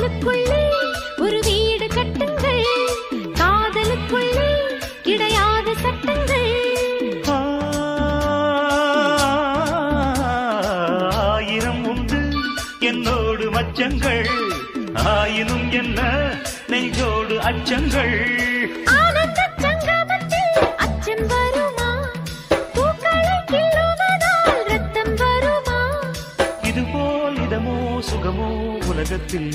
கடலுக்குள்ளே ஒரு வீடு கட்டுங்கள், காதலுக்குள்ளே கிடையாத சட்டங்கள். ஆயிரம் உண்டு என்னோடு மச்சங்கள், ஆயினும் என்ன நெஞ்சோடு அச்சங்கள். ஆனந்த சங்கமத்தில் அச்சம் வருமா? பூக்களை கிள்ளுவதால் ரத்தம் வருமா? இதுபோல் இதமோ சுகமோ உலகத்தில்